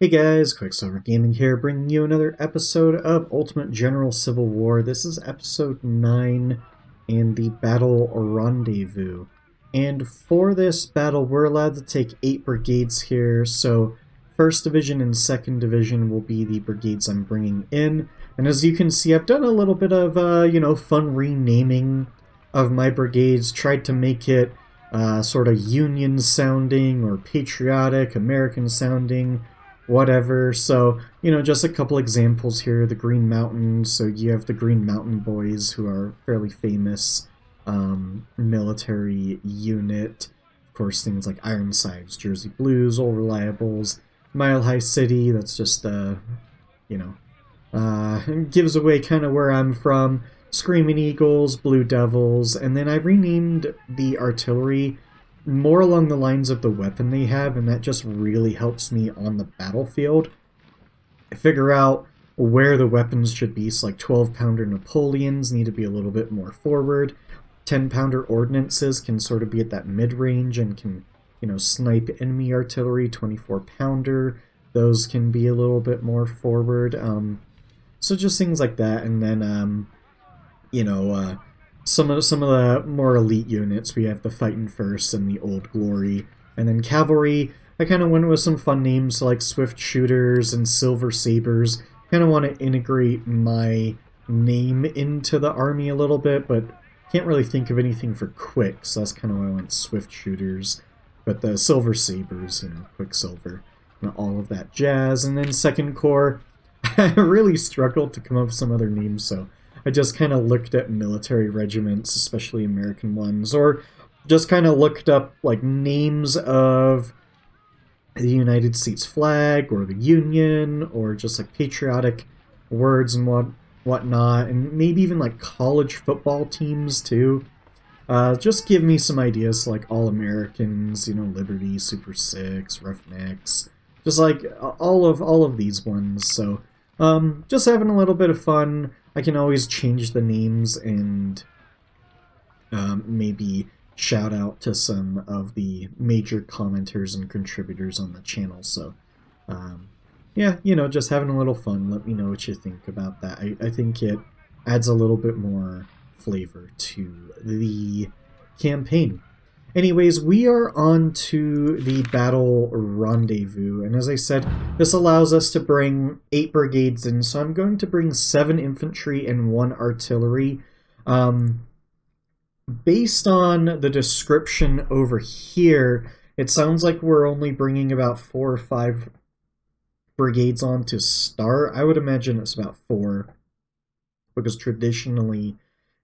Hey guys, Quicksilver Gaming here, bringing you another episode of Ultimate General Civil War. This is episode 9 and the Battle Rendezvous. And for this battle, we're allowed to take 8 brigades here, so 1st Division and 2nd Division will be the brigades I'm bringing in. And as you can see, I've done a little bit of, fun renaming of my brigades, tried to make it sort of Union sounding or patriotic, American sounding, whatever. So, just a couple examples here. The Green Mountains, so you have the Green Mountain Boys, who are fairly famous military unit. Of course, things like Ironsides, Jersey Blues, Old Reliables, Mile High City, that's just, gives away kind of where I'm from. Screaming Eagles, Blue Devils, and then I renamed the artillery more along the lines of the weapon they have, and that just really helps me on the battlefield figure out where the weapons should be. So like 12-pounder Napoleons need to be a little bit more forward. 10-pounder ordnances can sort of be at that mid-range and can, snipe enemy artillery. 24-pounder, those can be a little bit more forward. So just things like that, and then some of the more elite units. We have the Fightin' First and the Old Glory, and then cavalry. I kind of went with some fun names like Swift Shooters and Silver Sabers. Kind of want to integrate my name into the army a little bit, but can't really think of anything for quick, so that's kind of why I went Swift Shooters. But the Silver Sabers, Quicksilver, and all of that jazz. And then Second Corps, I really struggled to come up with some other names, so I just kind of looked at military regiments, especially American ones, or just kind of looked up like names of the United States flag or the Union, or just like patriotic words and whatnot, and maybe even like college football teams too. Just give me some ideas, like All Americans, Liberty, Super Six, Roughnecks, just like all of these ones. So just having a little bit of fun. I can always change the names and maybe shout out to some of the major commenters and contributors on the channel. So, yeah, just having a little fun. Let me know what you think about that. I think it adds a little bit more flavor to the campaign. Anyways, we are on to the Battle Rendezvous, and as I said, this allows us to bring 8 brigades in, so I'm going to bring 7 infantry and 1 artillery. Based on the description over here, it sounds like we're only bringing about 4 or 5 brigades on to start. I would imagine it's about 4, because traditionally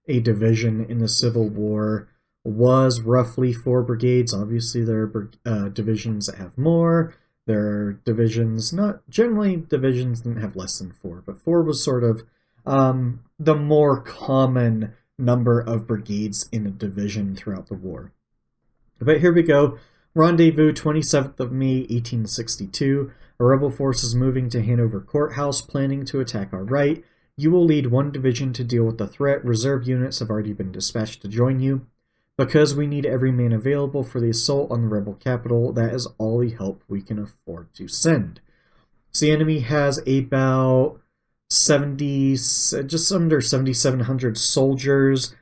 a division in the Civil War was roughly 4 brigades. Obviously, there are divisions that have more. There are divisions, generally divisions didn't have less than 4, but 4 was sort of the more common number of brigades in a division throughout the war. But here we go. Rendezvous, 27th of May, 1862. A rebel force is moving to Hanover Courthouse, planning to attack our right. You will lead 1 division to deal with the threat. Reserve units have already been dispatched to join you. Because we need every man available for the assault on the rebel capital, that is all the help we can afford to send. So the enemy has about 70, just under 7,700 soldiers.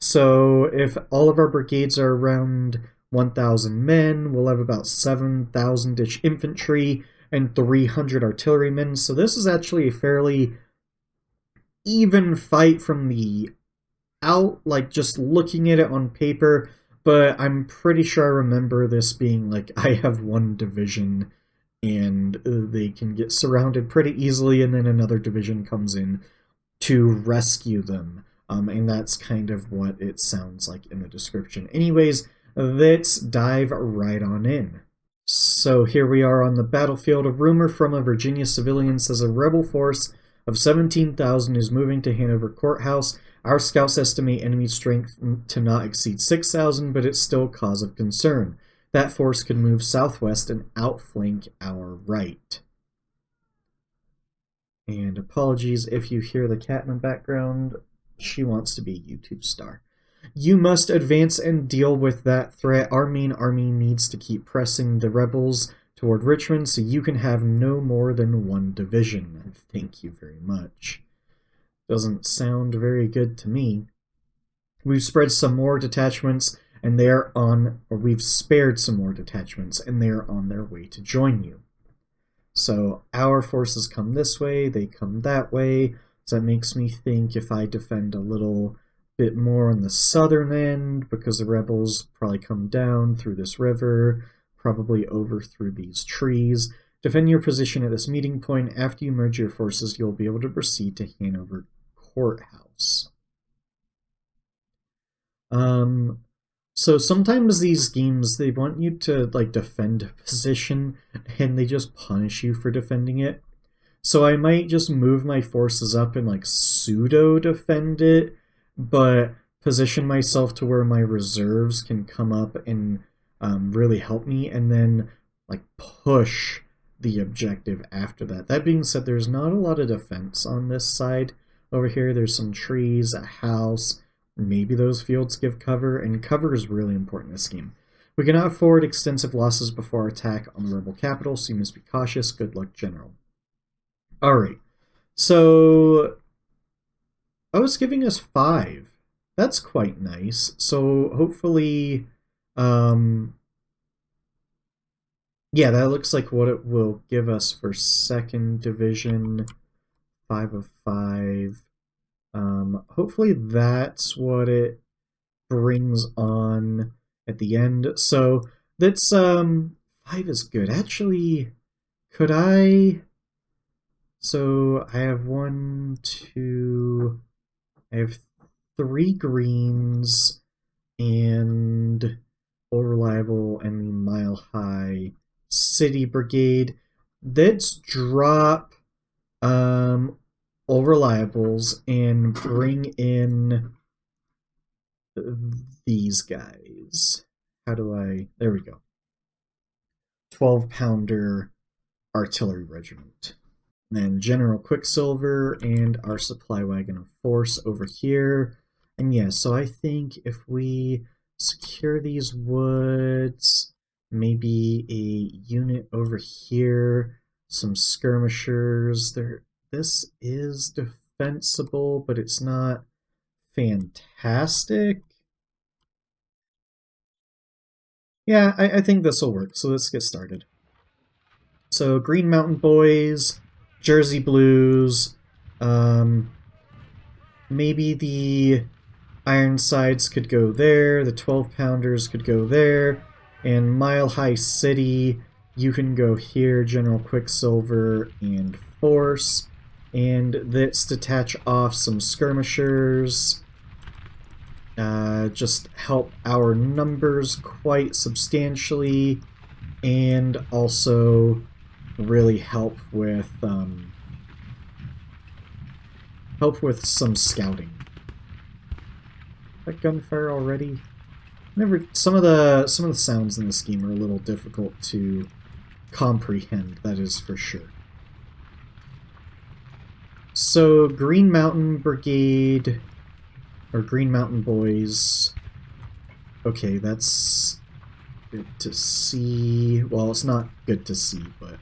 So if all of our brigades are around 1,000 men, we'll have about 7,000-ish infantry and 300 artillerymen. So this is actually a fairly even fight from the like just looking at it on paper, but I'm pretty sure I remember this being like I have 1 division and they can get surrounded pretty easily, and then another division comes in to rescue them, and that's kind of what it sounds like in the description. Anyways, let's dive right on in. So here we are on the battlefield. A rumor from a Virginia civilian says a rebel force of 17,000 is moving to Hanover Courthouse. Our scouts estimate enemy strength to not exceed 6,000, but it's still a cause of concern. That force could move southwest and outflank our right. And apologies if you hear the cat in the background. She wants to be a YouTube star. You must advance and deal with that threat. Our main army needs to keep pressing the rebels toward Richmond, so you can have no more than 1 division. Thank you very much. Doesn't sound very good to me. We've spread some more detachments, and they are on, or we've spared some more detachments, and they are on their way to join you. So our forces come this way, they come that way, so that makes me think if I defend a little bit more on the southern end, because the rebels probably come down through this river, probably over through these trees. Defend your position at this meeting point. After you merge your forces, you'll be able to proceed to Hanover Courthouse. So sometimes these games, they want you to like defend a position and they just punish you for defending it. So I might just move my forces up and like pseudo defend it, but position myself to where my reserves can come up and really help me, and then like push the objective after that. That being said, there's not a lot of defense on this side. Over here, there's some trees, a house. Maybe those fields give cover, and cover is really important in this game. We cannot afford extensive losses before our attack on the rebel capital, so you must be cautious. Good luck, General. Alright, so... oh, it's giving us 5. That's quite nice. So hopefully... yeah, that looks like what it will give us for 2nd Division. 5 of 5. Hopefully that's what it brings on at the end. So that's 5 is good. Actually, could I? So I have 1, 2. I have 3 greens and All Reliable and the Mile High City Brigade. Let's drop All Reliables and bring in these guys. How do I... there we go. 12-pounder artillery regiment. And General Quicksilver and our supply wagon of force over here. And yeah, so I think if we secure these woods, maybe a unit over here, some skirmishers. This is defensible, but it's not fantastic. Yeah, I think this will work, so let's get started. So Green Mountain Boys, Jersey Blues, maybe the Ironsides could go there, the 12-pounders could go there, and Mile High City, you can go here, General Quicksilver and Force, and let's detach off some skirmishers, just help our numbers quite substantially, and also really help with some scouting. That gunfire already? Some of the sounds in this game are a little difficult to comprehend, that is for sure. So Green Mountain Brigade, or Green Mountain Boys. Okay, that's good to see. Well, it's not good to see, but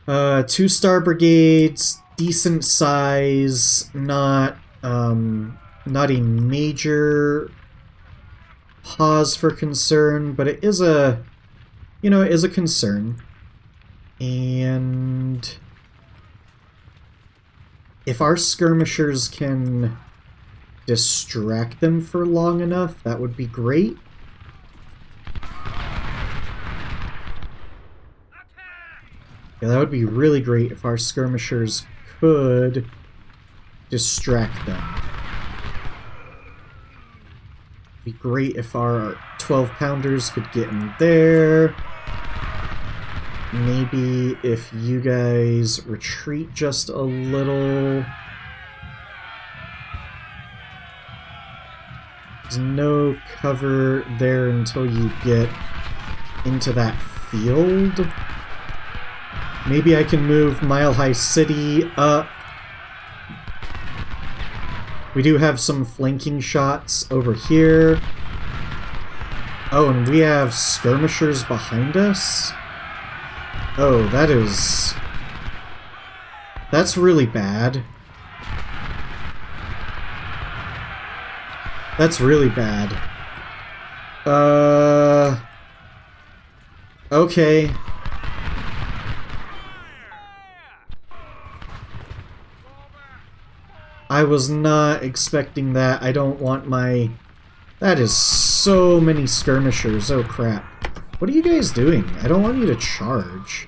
2-star brigades, decent size, not a major cause for concern, but it is a, it is a concern. And if our skirmishers can distract them for long enough, that would be great. Yeah, that would be really great if our skirmishers could distract them. It'd be great if our 12-pounders could get in there. Maybe if you guys retreat just a little. There's no cover there until you get into that field. Maybe I can move Mile High City up. We do have some flanking shots over here. Oh, and we have skirmishers behind us? Oh, that's really bad. That's really bad. Okay. I was not expecting that. I don't want my... That is so many skirmishers. Oh, crap. What are you guys doing? I don't want you to charge.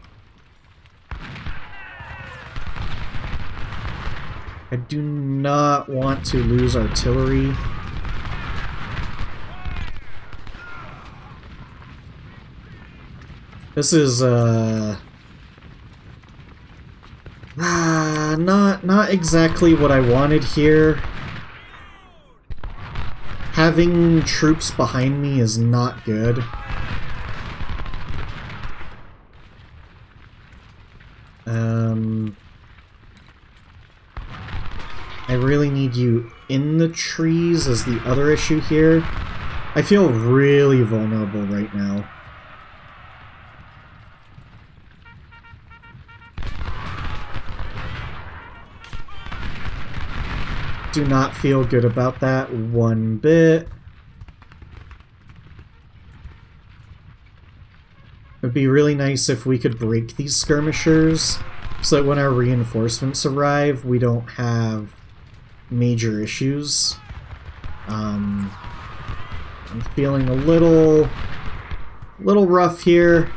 I do not want to lose artillery. This is, not exactly what I wanted here. Having troops behind me is not good. I really need you in the trees is the other issue here. I feel really vulnerable right now. Do not feel good about that one bit. It'd be really nice if we could break these skirmishers so that when our reinforcements arrive, we don't have major issues. I'm feeling a little rough here.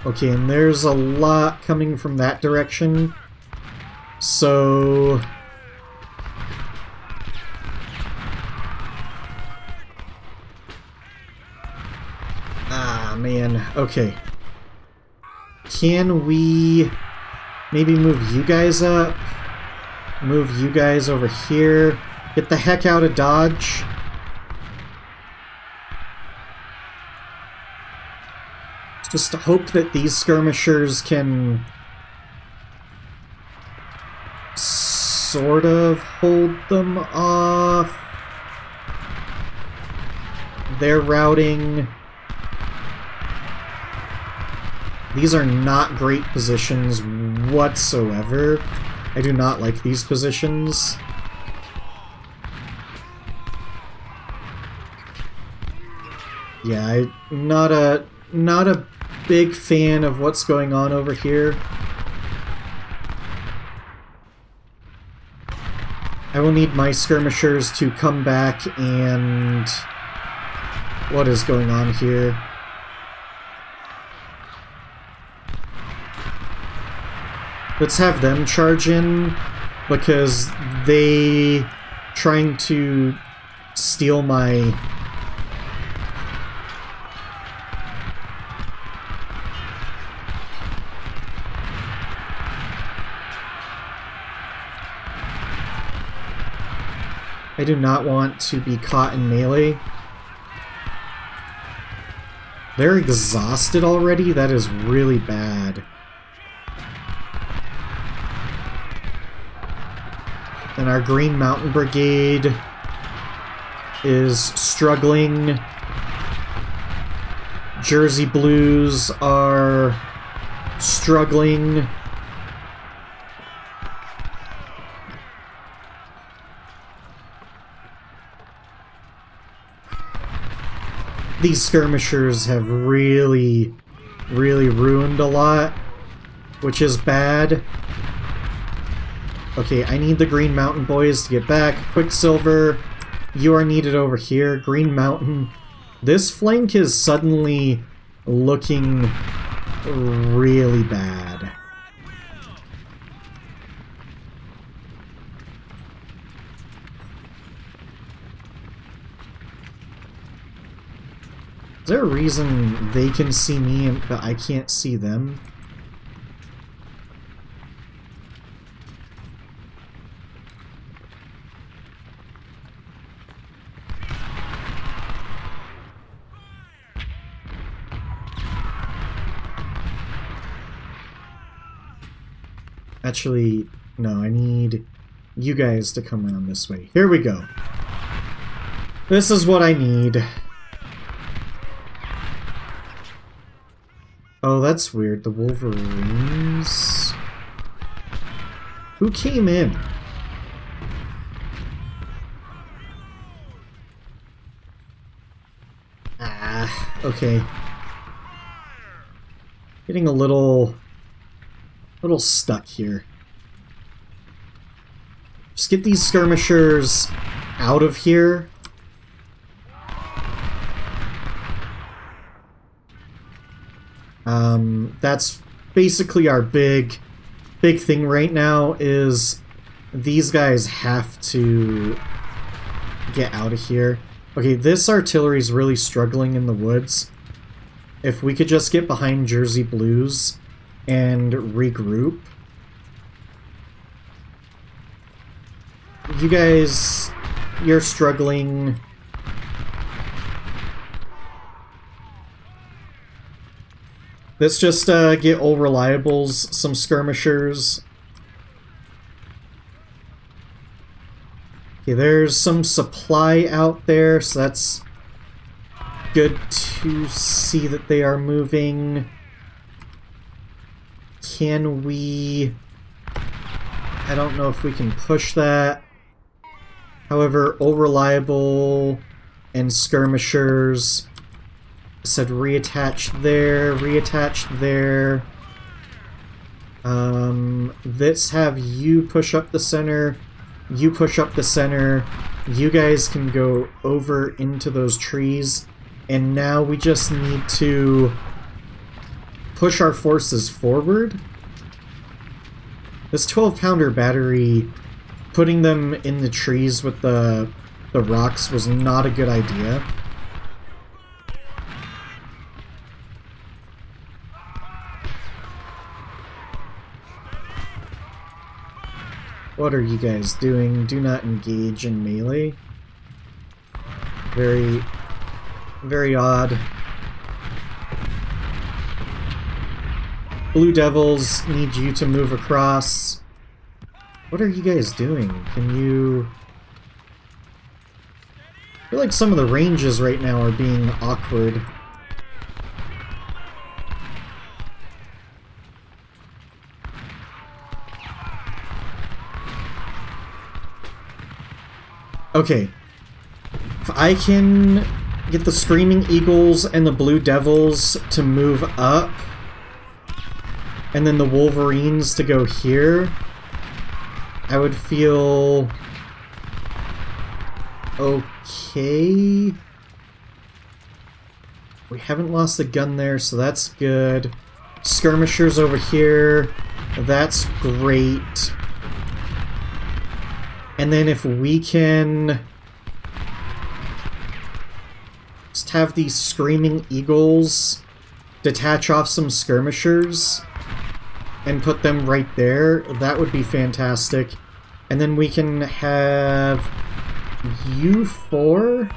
Okay, and there's a lot coming from that direction. So... Ah, man. Okay. Can we maybe move you guys up? Move you guys over here. Get the heck out of Dodge. Just hope that these skirmishers can sort of hold them off. They're routing. These are not great positions whatsoever. I do not like these positions. Yeah, not a big fan of what's going on over here. I will need my skirmishers to come back and... What is going on here? Let's have them charge in, because they trying to steal my... I do not want to be caught in melee. They're exhausted already? That is really bad. And our Green Mountain Brigade is struggling. Jersey Blues are struggling. These skirmishers have really ruined a lot, which is bad. Okay, I need the Green Mountain boys to get back. Quicksilver, you are needed over here. Green Mountain. This flank is suddenly looking really bad. Is there a reason they can see me but I can't see them? Actually, No, I need you guys to come around this way. Here we go. This is what I need. Oh, that's weird. The Wolverines... Who came in? Ah, okay. Getting a little stuck here. Just get these skirmishers out of here. That's basically our big thing right now, is these guys have to get out of here. Okay, this artillery's really struggling in the woods. If we could just get behind Jersey Blues and regroup. You guys, you're struggling. Let's just get Old Reliables some skirmishers. Okay, there's some supply out there, so that's good to see that they are moving. Can we... I don't know if we can push that. However, Old Reliable and skirmishers... said reattach there, reattach there. Let's have you push up the center, you push up the center. You guys can go over into those trees, and now we just need to push our forces forward. This 12-pounder battery, putting them in the trees with the rocks was not a good idea. What are you guys doing? Do not engage in melee. Very, very odd. Blue Devils need you to move across. What are you guys doing? Can you... I feel like some of the ranges right now are being awkward. Okay, if I can get the Screaming Eagles and the Blue Devils to move up, and then the Wolverines to go here, I would feel okay. We haven't lost a gun there, so that's good. Skirmishers over here, that's great. And then if we can just have these Screaming Eagles detach off some skirmishers and put them right there, that would be fantastic. And then we can have U4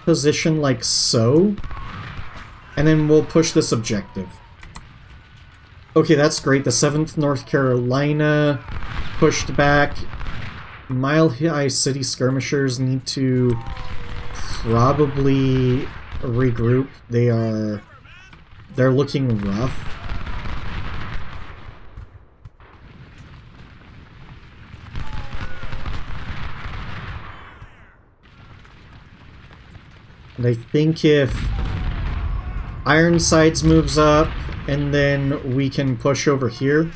position like so, and then we'll push this objective. Okay, that's great. The 7th North Carolina pushed back. Mile High City skirmishers need to probably regroup. They're looking rough. And I think if Ironsides moves up, and then we can push over here.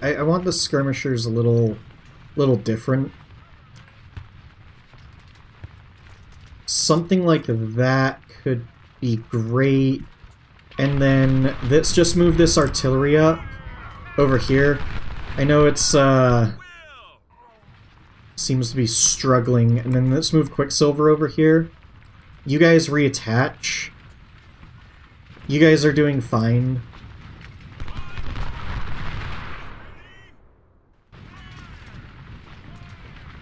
I want the skirmishers a little different. Something like that could be great. And then let's just move this artillery up over here. I know it's seems to be struggling. And then let's move Quicksilver over here. You guys reattach. You guys are doing fine.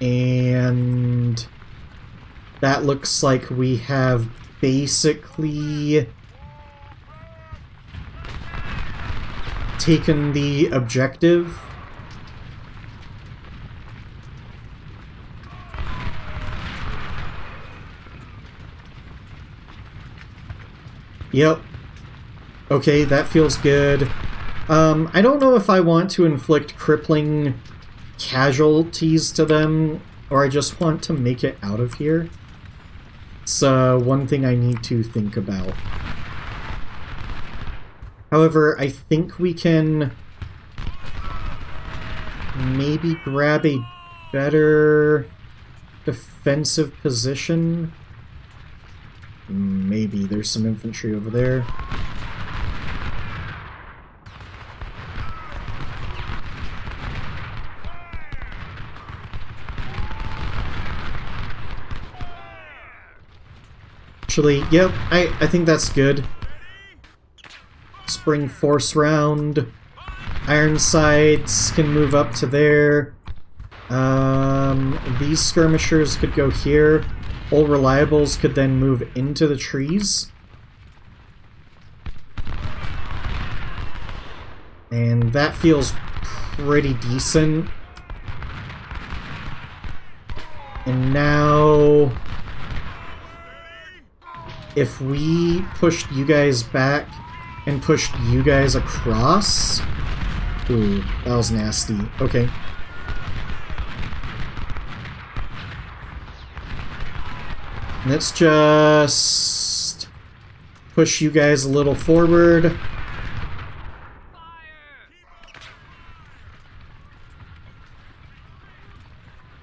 And that looks like we have basically taken the objective. Yep. Okay, that feels good. I don't know if I want to inflict crippling casualties to them, or I just want to make it out of here. It's one thing I need to think about. However, I think we can maybe grab a better defensive position. Maybe. There's some infantry over there. Actually, yep, I think that's good. Spring force round. Ironsides can move up to there. These skirmishers could go here. Old reliables could then move into the trees. And that feels pretty decent. And now, if we pushed you guys back and pushed you guys across... Ooh, that was nasty. Okay. Let's just push you guys a little forward.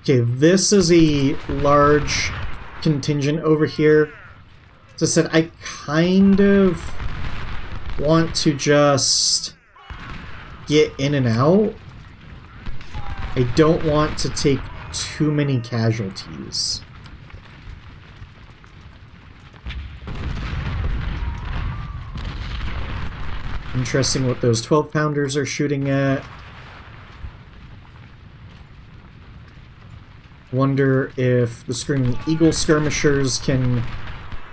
Okay, this is a large contingent over here. As I said, I kind of want to just get in and out. I don't want to take too many casualties. Interesting what those 12-pounders are shooting at. Wonder if the Screaming Eagle skirmishers can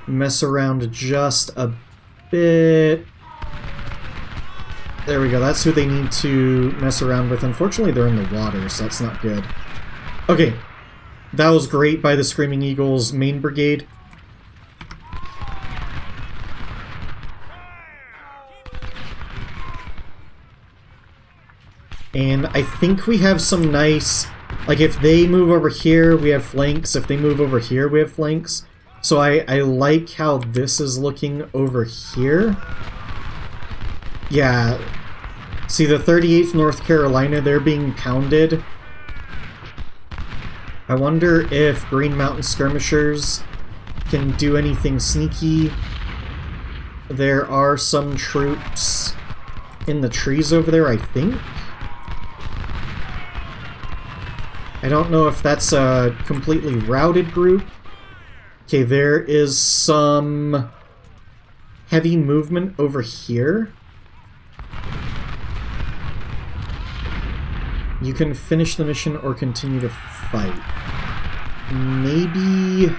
mess around just a bit. There we go, that's who they need to mess around with. Unfortunately, they're in the water, so that's not good. Okay, that was great by the Screaming Eagle's main brigade. And I think we have some nice... Like, if they move over here, we have flanks. If they move over here, we have flanks. So I like how this is looking over here. Yeah. See, the 38th North Carolina, they're being pounded. I wonder if Green Mountain Skirmishers can do anything sneaky. There are some troops in the trees over there, I think. I don't know if that's a completely routed group. Okay, there is some heavy movement over here. You can finish the mission or continue to fight. Maybe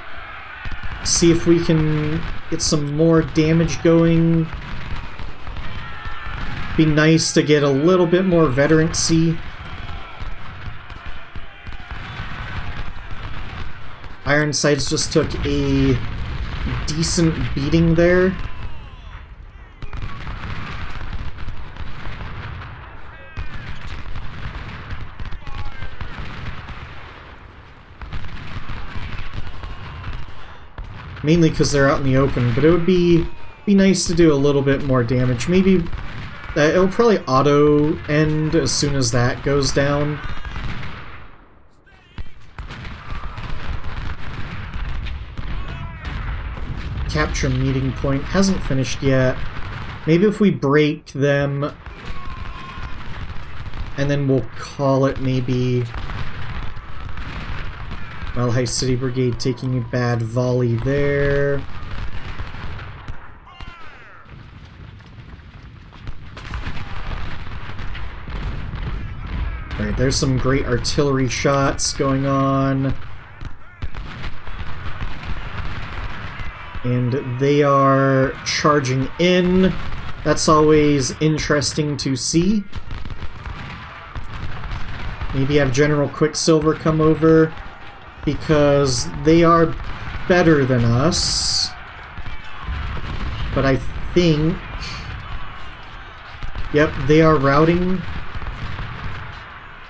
see if we can get some more damage going. Be nice to get a little bit more veterancy. Ironsides just took a decent beating there. Mainly because they're out in the open, but it would be nice to do a little bit more damage. Maybe it'll probably auto end as soon as that goes down. Capture meeting point hasn't finished yet. Maybe if we break them and then we'll call it maybe Mile High City Brigade taking a bad volley there. Alright, there's some great artillery shots going on. And they are charging in. That's always interesting to see. Maybe have General Quicksilver come over, because they are better than us. But I think... Yep, they are routing.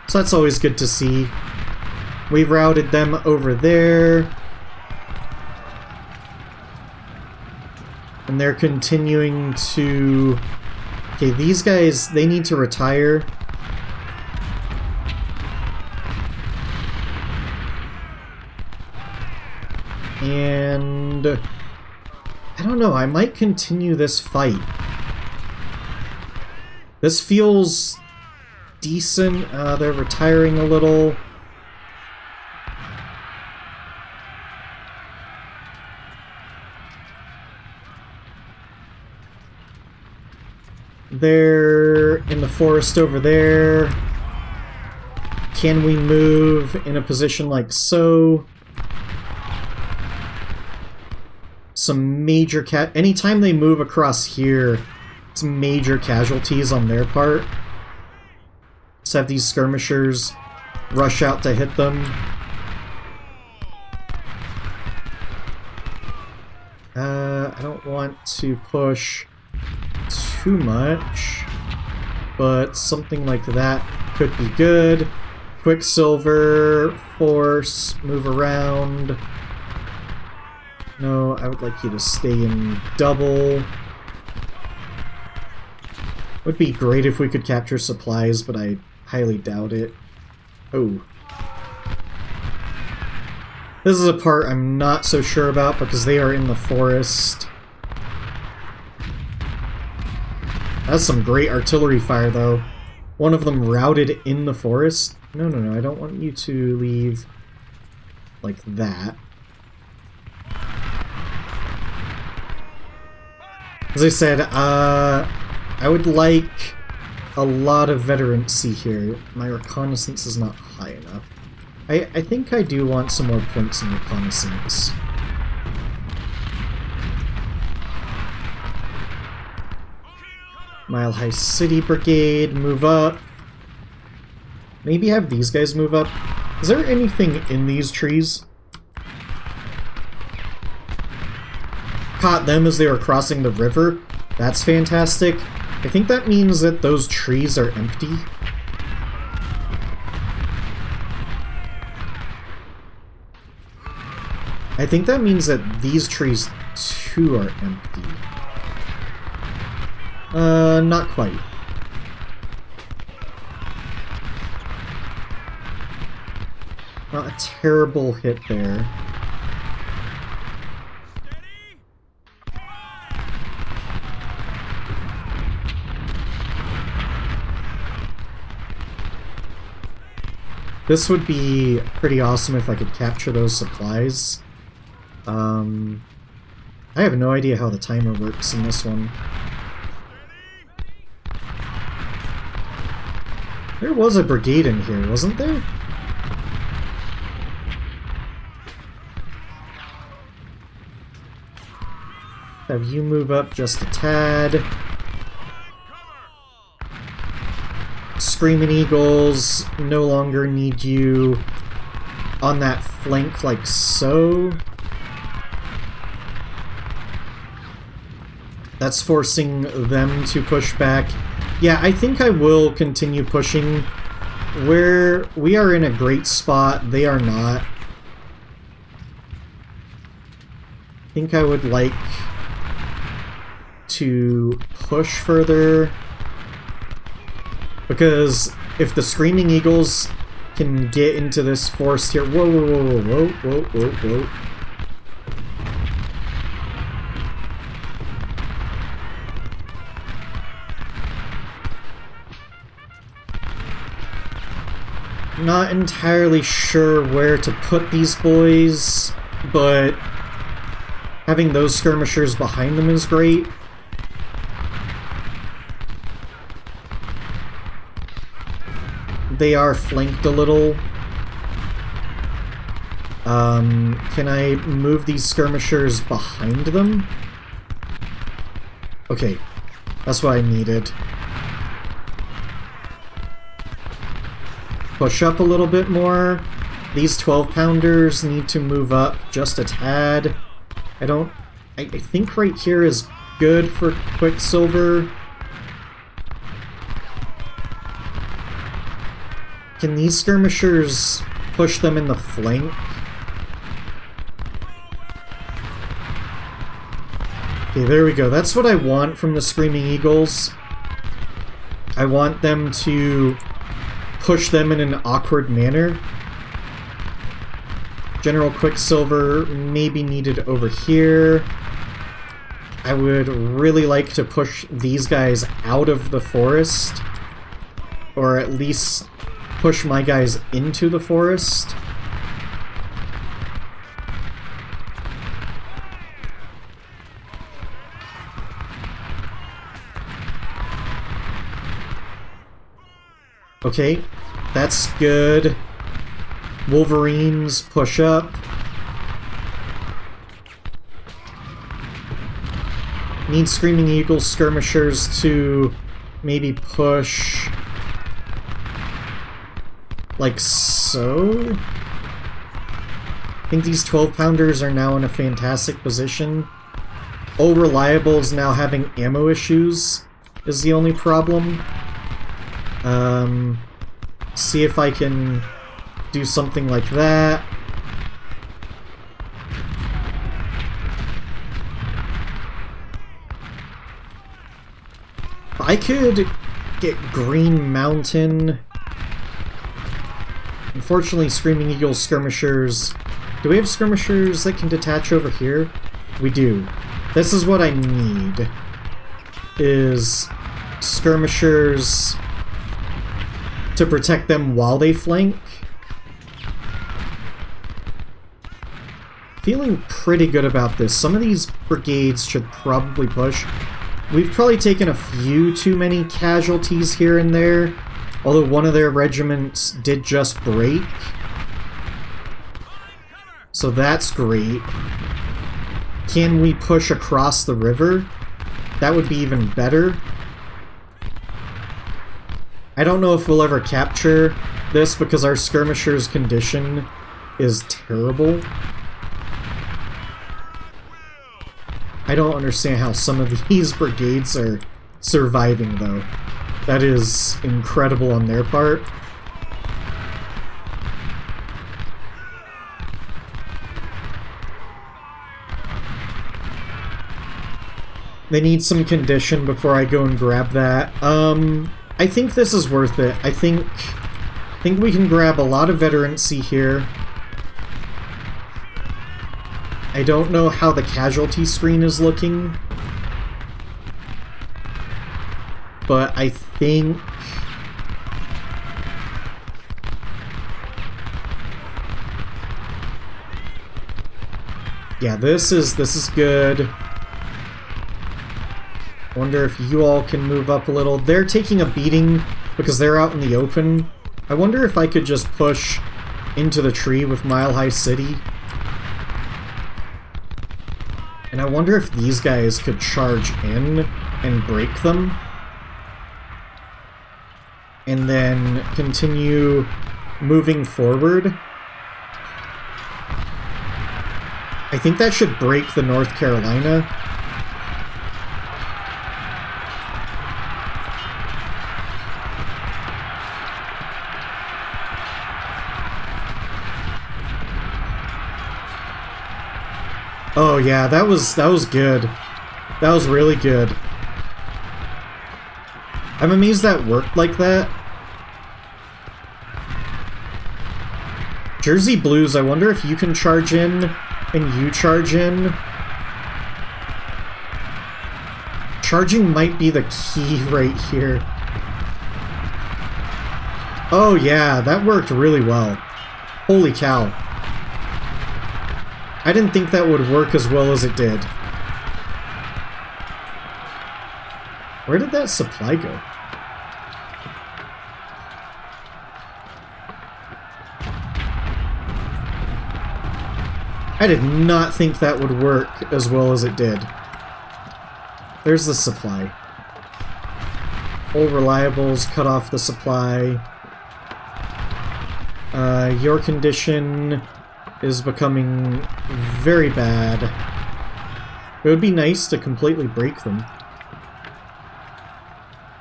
So that's always good to see. We routed them over there. And they're continuing to... Okay, these guys, they need to retire. And... I don't know, I might continue this fight. This feels decent. They're retiring a little. They're in the forest over there. Can we move in a position like so? Some major anytime they move across here, it's major casualties on their part. Let's have these skirmishers rush out to hit them. I don't want to push too much, but something like that could be good. Quicksilver, Force, move around. No, I would like you to stay in double. Would be great if we could capture supplies, but I highly doubt it. Oh. This is a part I'm not so sure about because they are in the forest. That's some great artillery fire, though. One of them routed in the forest. No, no, no, I don't want you to leave like that. As I said, I would like a lot of veterancy here. My reconnaissance is not high enough. I think I do want some more points in reconnaissance. Mile High City Brigade, move up. Maybe have these guys move up. Is there anything in these trees? Caught them as they were crossing the river. That's fantastic. I think that means that those trees are empty. I think that means that these trees too are empty. Not quite. Not a terrible hit there. This would be pretty awesome if I could capture those supplies. I have no idea how the timer works in this one. There was a brigade in here, wasn't there? Have you move up just a tad. Screaming Eagles no longer need you on that flank like so. That's forcing them to push back. Yeah, I think I will continue pushing. We are in a great spot, they are not. I think I would like to push further. Because if the Screaming Eagles can get into this forest here... Whoa, whoa, whoa, whoa, whoa, whoa, whoa. Not entirely sure where to put these boys, but having those skirmishers behind them is great. They are flanked a little. Can I move these skirmishers behind them? Okay. That's what I needed. Push up a little bit more. These 12-pounders need to move up just a tad. I think right here is good for Quicksilver. Can these skirmishers push them in the flank? Okay, there we go. That's what I want from the Screaming Eagles. I want them to push them in an awkward manner. General Quicksilver may be needed over here. I would really like to push these guys out of the forest. Or at least push my guys into the forest. Okay, that's good. Wolverines push up. Need Screaming Eagle skirmishers to maybe push like so. I think these 12-pounders are now in a fantastic position. Oh, Reliable is now having ammo issues is the only problem. See if I can do something like that. I could get Green Mountain. Unfortunately, Screaming Eagle skirmishers... Do we have skirmishers that can detach over here? We do. This is what I need. Is skirmishers to protect them while they flank. Feeling pretty good about this. Some of these brigades should probably push. We've probably taken a few too many casualties here and there, although one of their regiments did just break. So that's great. Can we push across the river? That would be even better. I don't know if we'll ever capture this because our skirmishers' condition is terrible. I don't understand how some of these brigades are surviving, though. That is incredible on their part. They need some condition before I go and grab that. I think this is worth it. I think we can grab a lot of veterancy here. I don't know how the casualty screen is looking, but I think yeah, this is good. Wonder if you all can move up a little. They're taking a beating because they're out in the open. I wonder if I could just push into the tree with Mile High City. And I wonder if these guys could charge in and break them. And then continue moving forward. I think that should break the North Carolina. Oh yeah, that was good. That was really good. I'm amazed that worked like that. Jersey Blues, I wonder if you can charge in and you charge in. Charging might be the key right here. Oh yeah, that worked really well. Holy cow. I didn't think that would work as well as it did. Where did that supply go? I did not think that would work as well as it did. There's the supply. All reliables cut off the supply. Your condition is becoming very bad. It would be nice to completely break them.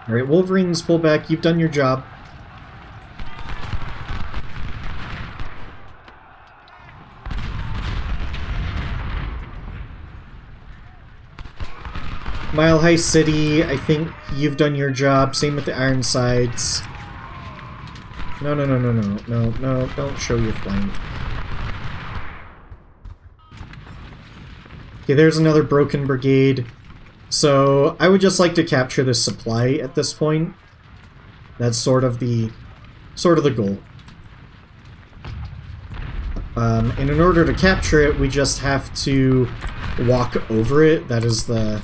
Alright, Wolverines, pull back. You've done your job. Mile High City, I think you've done your job. Same with the Ironsides. No, don't show your flank. Okay, there's another broken brigade. So, I would just like to capture this supply at this point. That's sort of the goal. And in order to capture it, we just have to walk over it. That is the...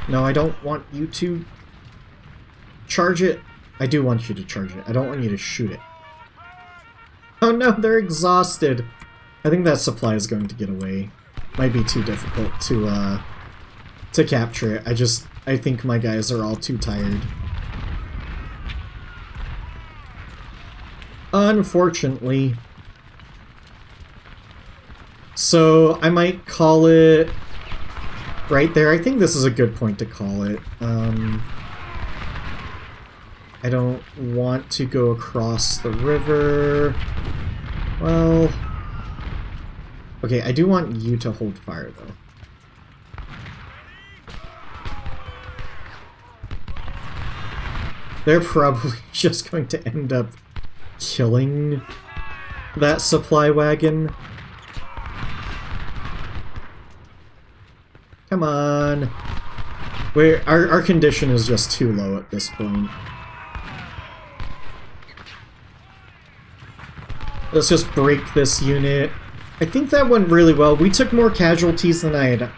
No, I don't want you to charge it. I do want you to charge it. I don't want you to shoot it. Oh no, they're exhausted. I think that supply is going to get away. Might be too difficult to capture it. I think my guys are all too tired. Unfortunately. So, I might call it right there. I think this is a good point to call it. I don't want to go across the river. Well... Okay, I do want you to hold fire, though. They're probably just going to end up killing that supply wagon. Come on. Our condition is just too low at this point. Let's just break this unit. I think that went really well. We took more casualties than I had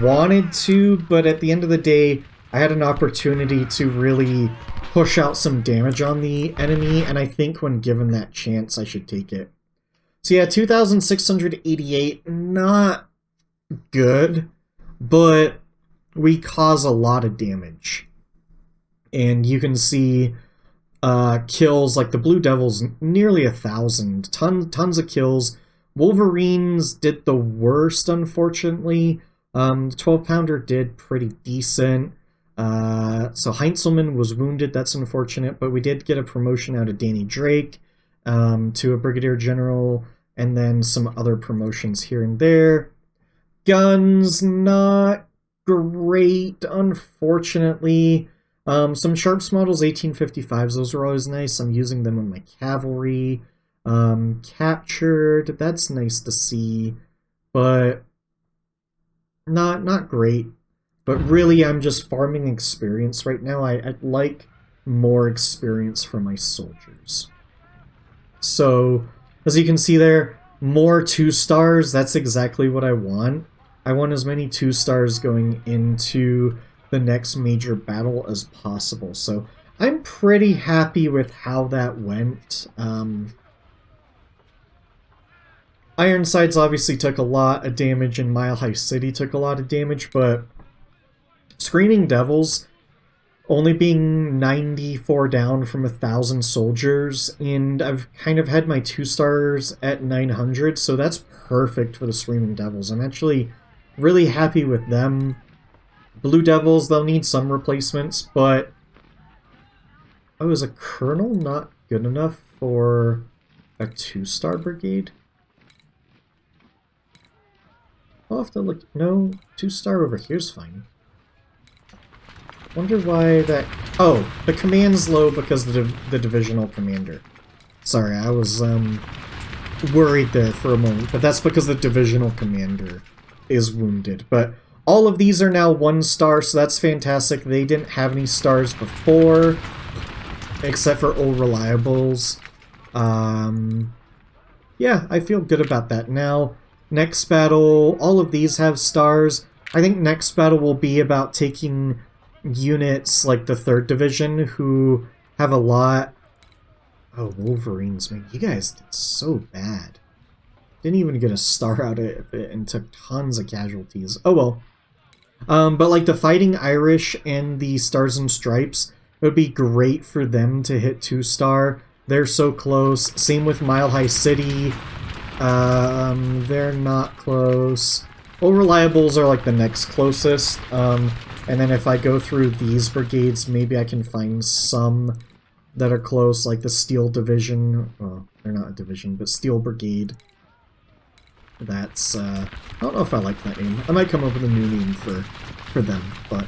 wanted to, but at the end of the day, I had an opportunity to really push out some damage on the enemy, and I think when given that chance, I should take it. So yeah, 2,688, not good, but we cause a lot of damage. And you can see kills, like the Blue Devils, nearly 1,000. Tons of kills. Wolverines did the worst, unfortunately. The 12-pounder did pretty decent. So Heinzelman was wounded, that's unfortunate, but we did get a promotion out of Danny Drake to a Brigadier General, and then some other promotions here and there. Guns, not great, unfortunately. Some Sharps models, 1855s, those were always nice. I'm using them on my cavalry. Captured, that's nice to see, but not great. But really, I'm just farming experience right now. I'd like more experience for my soldiers. So, as you can see there, more 2-stars, that's exactly what I want. I want as many 2-stars going into the next major battle as possible. So, I'm pretty happy with how that went. Ironsides obviously took a lot of damage, and Mile High City took a lot of damage, but Screaming Devils only being 94 down from 1,000 soldiers, and I've kind of had my 2-stars at 900, so that's perfect for the Screaming Devils. I'm actually really happy with them. Blue Devils, they'll need some replacements, but... Oh, is a Colonel not good enough for a 2-star brigade? I'll have to look... No, 2-star over here's fine. Wonder why that... Oh, the command's low because of the divisional commander. Sorry, I was worried there for a moment, but that's because the divisional commander is wounded. But all of these are now 1-star, so that's fantastic. They didn't have any stars before, except for All Reliables. Yeah, I feel good about that. Now, next battle, all of these have stars. I think next battle will be about taking units like the 3rd Division, who have a lot... Oh, Wolverines, man, you guys did so bad. Didn't even get a star out of it and took tons of casualties. Oh well. But like the Fighting Irish and the Stars and Stripes, It would be great for them to hit 2-star. They're so close. Same with Mile High City. They're not close. Reliables are like the next closest. And then if I go through these brigades, maybe I can find some that are close, like the Steel Division. Well, they're not a division, but Steel Brigade. That's, I don't know if I like that name. I might come up with a new name for them, but...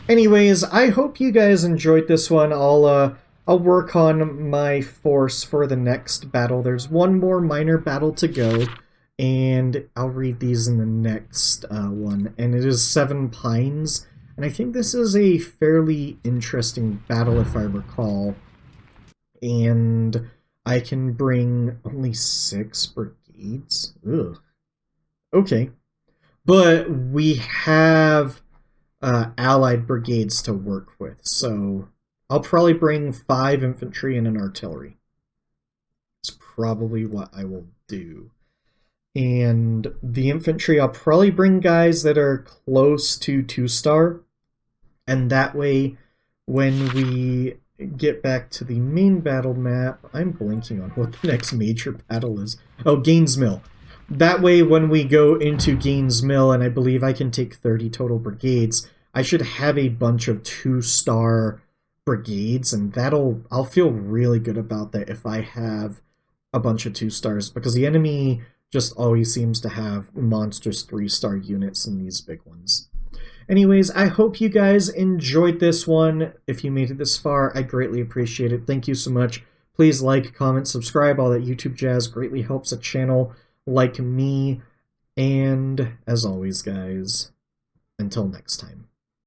Anyways, I hope you guys enjoyed this one. I'll work on my force for the next battle. There's one more minor battle to go, and I'll read these in the next one. And it is 7 Pines, and I think this is a fairly interesting battle if I recall. And I can bring only 6 brigades? Ugh. Okay. But we have allied brigades to work with, so I'll probably bring 5 infantry and an artillery. That's probably what I will do. And the infantry, I'll probably bring guys that are close to 2-star, and that way when we get back to the main battle map, I'm blanking on what the next major battle is. Oh, Gaines Mill. That way, when we go into Gaines Mill, and I believe I can take 30 total brigades, I should have a bunch of 2-star brigades, and I'll feel really good about that if I have a bunch of 2-stars, because the enemy just always seems to have monstrous 3-star units in these big ones. Anyways, I hope you guys enjoyed this one. If you made it this far, I greatly appreciate it. Thank you so much. Please like, comment, subscribe, all that YouTube jazz greatly helps a channel like me. And as always, guys, until next time.